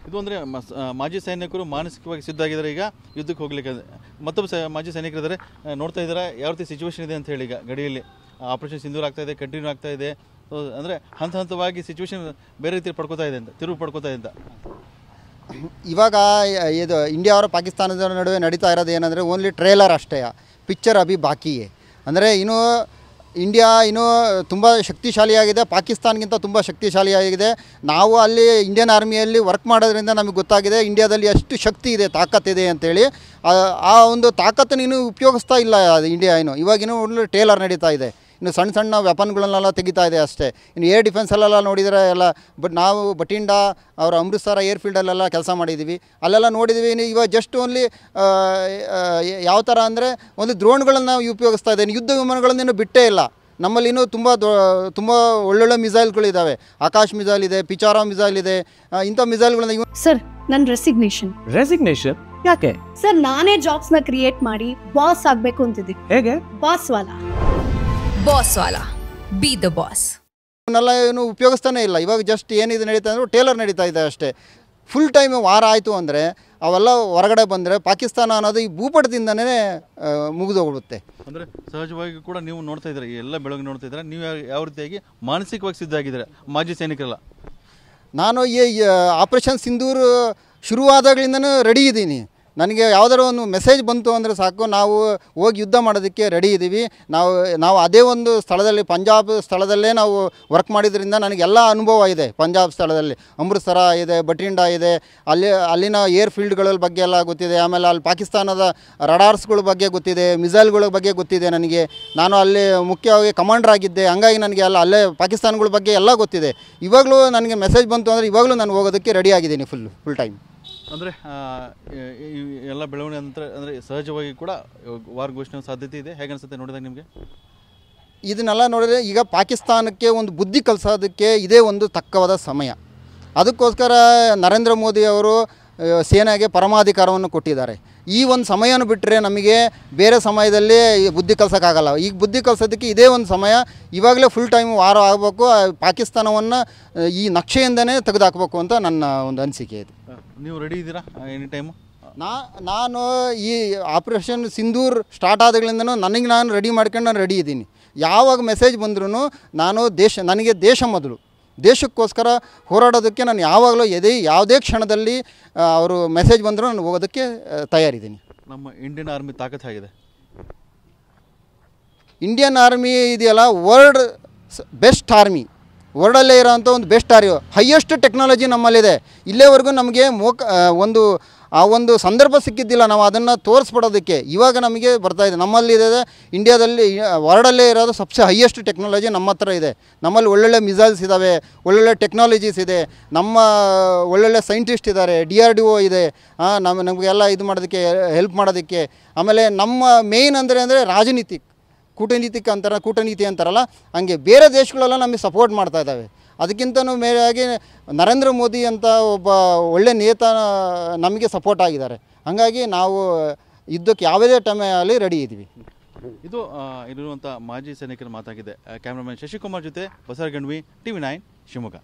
ಇದು ಅಂದರೆ ಮಾಜಿ ಸೈನಿಕರು ಮಾನಸಿಕವಾಗಿ ಸಿದ್ಧ ಆಗಿದ್ದಾರೆ ಈಗ ಯುದ್ಧಕ್ಕೆ ಹೋಗ್ಲಿಕ್ಕೆ. ಮತ್ತೊಬ್ಬ ಮಾಜಿ ಸೈನಿಕರಿದ್ದಾರೆ, ನೋಡ್ತಾ ಇದ್ದಾರೆ ಯಾವ ರೀತಿ ಸಿಚುವೇಶನ್ ಇದೆ ಅಂತ ಹೇಳಿ. ಈಗ ಗಡಿಯಲ್ಲಿ ಆಪರೇಷನ್ ಸಿಂಧೂರ್ ಆಗ್ತಾ ಇದೆ, ಕಂಟಿನ್ಯೂ ಆಗ್ತಾ ಇದೆ. ಅಂದರೆ ಹಂತ ಹಂತವಾಗಿ ಸಿಚುವೇಶನ್ ಬೇರೆ ರೀತಿ ಪಡ್ಕೋತಾ ಇದೆ ಅಂತ, ತಿರುವು ಪಡ್ಕೋತಾ ಇದೆ. ಇವಾಗ ಇದು ಇಂಡಿಯಾ ಅವರ ಪಾಕಿಸ್ತಾನದ ನಡುವೆ ನಡೀತಾ ಇರೋದು ಏನಂದರೆ ಓನ್ಲಿ ಟ್ರೇಲರ್ ಅಷ್ಟೇ, ಪಿಕ್ಚರ್ ಅಭಿ ಬಾಕಿಯೇ. ಅಂದರೆ ಇನ್ನೂ ಇಂಡಿಯಾ ಇನ್ನೂ ತುಂಬ ಶಕ್ತಿಶಾಲಿಯಾಗಿದೆ, ಪಾಕಿಸ್ತಾನ್ಗಿಂತ ತುಂಬ ಶಕ್ತಿಶಾಲಿಯಾಗಿದೆ. ನಾವು ಅಲ್ಲಿ ಇಂಡಿಯನ್ ಆರ್ಮಿಯಲ್ಲಿ ವರ್ಕ್ ಮಾಡೋದ್ರಿಂದ ನಮಗೆ ಗೊತ್ತಾಗಿದೆ ಇಂಡಿಯಾದಲ್ಲಿ ಎಷ್ಟು ಶಕ್ತಿ ಇದೆ, ತಾಕತ್ತಿದೆ ಅಂತೇಳಿ. ಆ ಒಂದು ತಾಕತ್ತನ್ನು ಇನ್ನೂ ಉಪಯೋಗಿಸ್ತಾ ಇಲ್ಲ ಇಂಡಿಯಾ. ಇವಾಗಿನ್ನೂ ಒಳ್ಳೆ ಟೇಲರ್ ನಡೀತಾ ಇದೆ. ಇನ್ನು ಸಣ್ಣ ಸಣ್ಣ ವೆಪನ್ಗಳನ್ನೆಲ್ಲ ತೆಗಿತಾ ಇದೆ ಅಷ್ಟೇ. ಇನ್ನು ಏರ್ ಡಿಫೆನ್ಸಲ್ಲೆಲ್ಲ ನೋಡಿದರೆ ಎಲ್ಲ ನಾವು ಬಟಿಂಡಾ ಅವರ ಅಮೃತಸರ ಏರ್ಫೀಲ್ಡಲ್ಲೆಲ್ಲ ಕೆಲಸ ಮಾಡಿದ್ದೀವಿ, ಅಲ್ಲೆಲ್ಲ ನೋಡಿದ್ದೀವಿ. ಇವಾಗ ಜಸ್ಟ್ ಓನ್ಲಿ ಯಾವ ಥರ ಅಂದರೆ ಒಂದು ಡ್ರೋನ್ಗಳನ್ನು ನಾವು ಉಪಯೋಗಿಸ್ತಾ ಇದ್ದೇವೆ, ಯುದ್ಧ ವಿಮಾನಗಳನ್ನೇನು ಬಿಟ್ಟೇ ಇಲ್ಲ. ನಮ್ಮಲ್ಲಿ ಇನ್ನೂ ತುಂಬ ಒಳ್ಳೊಳ್ಳೆ ಮಿಸೈಲ್ಗಳಿದ್ದಾವೆ. ಆಕಾಶ್ ಮಿಸೈಲ್ ಇದೆ, ಪಿಚಾರಾ ಮಿಸೈಲ್ ಇದೆ. ಇಂಥ ಮಿಸೈಲ್ಗಳನ್ನ ಸರ್ ನನ್ನ ರೆಸಿಗ್ನೇಷನ್ ಯಾಕೆ ಸರ್? ನಾನೇ ಜಾಬ್ಸ್ನ ಕ್ರಿಯೇಟ್ ಮಾಡಿ ಬಾಸ್ ಆಗಬೇಕು ಅಂತಿದ್ದೀನಿ. ಹೇಗೆ? Boss Vala B the boss. ಇವನ್ನೆಲ್ಲ ಏನು ಉಪಯೋಗಿಸ್ತಾನೆ ಇಲ್ಲ. ಇವಾಗ ಜಸ್ಟ್ ಏನಿದೆ ನಡೀತಾ ಅಂದರೆ ಟೇಲರ್ ನಡೀತಾ ಇದೆ ಅಷ್ಟೇ. ಫುಲ್ ಟೈಮ್ ವಾರ ಆಯಿತು ಅಂದರೆ ಅವೆಲ್ಲ ಹೊರಗಡೆ ಬಂದರೆ ಪಾಕಿಸ್ತಾನ ಅನ್ನೋದು ಈ ಭೂಪಟದಿಂದನೇ ಮುಗಿದೋಗ್ಬಿಡುತ್ತೆ. ಅಂದರೆ ಸಹಜವಾಗಿ ಕೂಡ ನೀವು ನೋಡ್ತಾ ಇದ್ದೀರಾ, ಎಲ್ಲ ಬೆಳಗ್ಗೆ ನೋಡ್ತಾ ಇದ್ದೀರಾ. ನೀವು ಯಾವ ರೀತಿಯಾಗಿ ಮಾನಸಿಕವಾಗಿ ಸಿದ್ಧ ಆಗಿದ್ದೀರಾ ಮಾಜಿ ಸೈನಿಕರೆಲ್ಲ? ನಾನು ಈ ಆಪರೇಷನ್ ಸಿಂಧೂರ್ ಶುರುವಾದಾಗಲಿಂದನೂ ರೆಡಿ ಇದ್ದೀನಿ. ನನಗೆ ಯಾವುದಾದ್ರು ಒಂದು ಮೆಸೇಜ್ ಬಂತು ಅಂದರೆ ಸಾಕು, ನಾವು ಹೋಗಿ ಯುದ್ಧ ಮಾಡೋದಕ್ಕೆ ರೆಡಿ ಇದ್ದೀವಿ. ನಾವು ಅದೇ ಒಂದು ಸ್ಥಳದಲ್ಲಿ, ಪಂಜಾಬ್ ಸ್ಥಳದಲ್ಲೇ ನಾವು ವರ್ಕ್ ಮಾಡಿದ್ರಿಂದ ನನಗೆಲ್ಲ ಅನುಭವ ಇದೆ. ಪಂಜಾಬ್ ಸ್ಥಳದಲ್ಲಿ ಅಮೃತಸರ ಇದೆ, ಬಟಿಂಡಾ ಇದೆ, ಅಲ್ಲಿನ ಏರ್ ಫೀಲ್ಡ್ಗಳ ಬಗ್ಗೆ ಎಲ್ಲ ಗೊತ್ತಿದೆ. ಆಮೇಲೆ ಅಲ್ಲಿ ಪಾಕಿಸ್ತಾನದ ರಡಾರ್ಸ್ಗಳ ಬಗ್ಗೆ ಗೊತ್ತಿದೆ, ಮಿಸೈಲ್ಗಳ ಬಗ್ಗೆ ಗೊತ್ತಿದೆ ನನಗೆ. ನಾನು ಅಲ್ಲಿ ಮುಖ್ಯವಾಗಿ ಕಮಾಂಡರ್ ಆಗಿದ್ದೆ, ಹಂಗಾಗಿ ನನಗೆ ಅಲ್ಲೇ ಪಾಕಿಸ್ತಾನಗಳ ಬಗ್ಗೆ ಎಲ್ಲ ಗೊತ್ತಿದೆ. ಇವಾಗಲೂ ನನಗೆ ಮೆಸೇಜ್ ಬಂತು ಅಂದರೆ ಇವಾಗಲೂ ನಾನು ಹೋಗೋದಕ್ಕೆ ರೆಡಿ ಆಗಿದ್ದೀನಿ ಫುಲ್ ಟೈಮ್. ಅಂದರೆ ಎಲ್ಲ ಬೆಳವಣಿಗೆ ನಂತರ ಅಂದರೆ ಸಹಜವಾಗಿ ಕೂಡ ವಾರ ಘೋಷಣೆ ಸಾಧ್ಯತೆ ಇದೆ. ಹೇಗೆ ಅನಿಸುತ್ತೆ ನೋಡಿದಾಗ ನಿಮಗೆ? ಇದನ್ನೆಲ್ಲ ನೋಡಿದರೆ ಈಗ ಪಾಕಿಸ್ತಾನಕ್ಕೆ ಒಂದು ಬುದ್ಧಿ ಕಲಿಸೋದಕ್ಕೆ ಇದೇ ಒಂದು ತಕ್ಕವಾದ ಸಮಯ. ಅದಕ್ಕೋಸ್ಕರ ನರೇಂದ್ರ ಮೋದಿ ಅವರು ಸೇನೆಗೆ ಪರಮಾಧಿಕಾರವನ್ನು ಕೊಟ್ಟಿದ್ದಾರೆ. ಈ ಒಂದು ಸಮಯನ ಬಿಟ್ಟರೆ ನಮಗೆ ಬೇರೆ ಸಮಯದಲ್ಲಿ ಬುದ್ಧಿ ಕಲಿಸೋಕ್ಕಾಗಲ್ಲ. ಈಗ ಬುದ್ಧಿ ಕಲಿಸೋದಕ್ಕೆ ಇದೇ ಒಂದು ಸಮಯ. ಇವಾಗಲೇ ಫುಲ್ ಟೈಮ್ ವಾರ ಆಗಬೇಕು, ಪಾಕಿಸ್ತಾನವನ್ನು ಈ ನಕ್ಷೆಯಿಂದನೇ ತೆಗೆದುಹಾಕಬೇಕು ಅಂತ ನನ್ನ ಒಂದು ಅನಿಸಿಕೆ ಇದೆ. ನೀವು ರೆಡಿ ಇದ್ದೀರಾ ಎನಿ ಟೈಮು? ನಾನು ಈ ಆಪರೇಷನ್ ಸಿಂಧೂರ್ ಸ್ಟಾರ್ಟ್ ಆದಾಗಲಿಂದನೂ ನಾನು ರೆಡಿ ಮಾಡ್ಕೊಂಡು ನಾನು ರೆಡಿ ಇದ್ದೀನಿ. ಯಾವಾಗ ಮೆಸೇಜ್ ಬಂದ್ರೂ ನನಗೆ ದೇಶ ಮೊದಲು, ದೇಶಕ್ಕೋಸ್ಕರ ಹೋರಾಡೋದಕ್ಕೆ ನಾನು ಯಾವಾಗಲೂ ಯಾವುದೇ ಕ್ಷಣದಲ್ಲಿ ಅವರು ಮೆಸೇಜ್ ಬಂದರೂ ನಾನು ಹೋಗೋದಕ್ಕೆ ತಯಾರಿದ್ದೀನಿ. ನಮ್ಮ ಇಂಡಿಯನ್ ಆರ್ಮಿ ತಾಕತ್ತು ಹೇಗಿದೆ? ಇಂಡಿಯನ್ ಆರ್ಮಿ ಇದೆಯಲ್ಲ, ವರ್ಲ್ಡ್ ಬೆಸ್ಟ್ ಆರ್ಮಿ, ವರ್ಲ್ಡಲ್ಲೇ ಇರೋಂಥ ಒಂದು ಬೆಸ್ಟ್ ಆರ್ಮಿ, ಹೈಯೆಸ್ಟ್ ಟೆಕ್ನಾಲಜಿ ನಮ್ಮಲ್ಲಿದೆ. ಇಲ್ಲೇವರೆಗೂ ನಮಗೆ ಒಂದು ಸಂದರ್ಭ ಸಿಕ್ಕಿದ್ದಿಲ್ಲ ನಾವು ಅದನ್ನು ತೋರಿಸ್ಬಿಡೋದಕ್ಕೆ. ಇವಾಗ ನಮಗೆ ಬರ್ತಾಯಿದೆ. ನಮ್ಮಲ್ಲಿದೆ ಇಂಡಿಯಾದಲ್ಲಿ, ವರ್ಲ್ಡಲ್ಲೇ ಇರೋದು ಸಬ್ಸೆ ಹೈಯೆಸ್ಟ್ ಟೆಕ್ನಾಲಜಿ ನಮ್ಮ ಹತ್ರ ಇದೆ. ನಮ್ಮಲ್ಲಿ ಒಳ್ಳೊಳ್ಳೆ ಮಿಸೈಲ್ಸ್ ಇದ್ದಾವೆ, ಒಳ್ಳೊಳ್ಳೆ ಟೆಕ್ನಾಲಜೀಸ್ ಇದೆ, ನಮ್ಮ ಒಳ್ಳೊಳ್ಳೆ ಸೈಂಟಿಸ್ಟ್ ಇದ್ದಾರೆ, DRDO ಇದೆ, ನಮಗೆಲ್ಲ ಇದು ಮಾಡೋದಕ್ಕೆ ಹೆಲ್ಪ್ ಮಾಡೋದಕ್ಕೆ. ಆಮೇಲೆ ನಮ್ಮ ಮೇಯ್ನ್ ಅಂದರೆ ರಾಜನೀತಿ, ಕೂಟನೀತಿ ಅಂತಾರಲ್ಲ, ಹಂಗೆ ಬೇರೆ ದೇಶಗಳೆಲ್ಲ ನಮಗೆ ಸಪೋರ್ಟ್ ಮಾಡ್ತಾ ಇದ್ದಾವೆ. ಅದಕ್ಕಿಂತನೂ ಮೇಲಾಗಿ ನರೇಂದ್ರ ಮೋದಿ ಅಂತ ಒಬ್ಬ ಒಳ್ಳೆ ನೇತ ನಮಗೆ ಸಪೋರ್ಟ್ ಆಗಿದ್ದಾರೆ. ಹಾಗಾಗಿ ನಾವು ಯುದ್ಧಕ್ಕೆ ಯಾವುದೇ ಟೈಮಲ್ಲಿ ರೆಡಿ ಇದ್ದೀವಿ. ಇದು ಇರುವಂಥ ಮಾಜಿ ಸೈನಿಕರ ಮಾತಾಗಿದೆ. ಕ್ಯಾಮ್ರಾಮನ್ ಶಶಿಕುಮಾರ್ ಜೊತೆ ಬಸವರಾಜ್ ಗಂಡ್ವಿ, TV9 ಶಿವಮೊಗ್ಗ.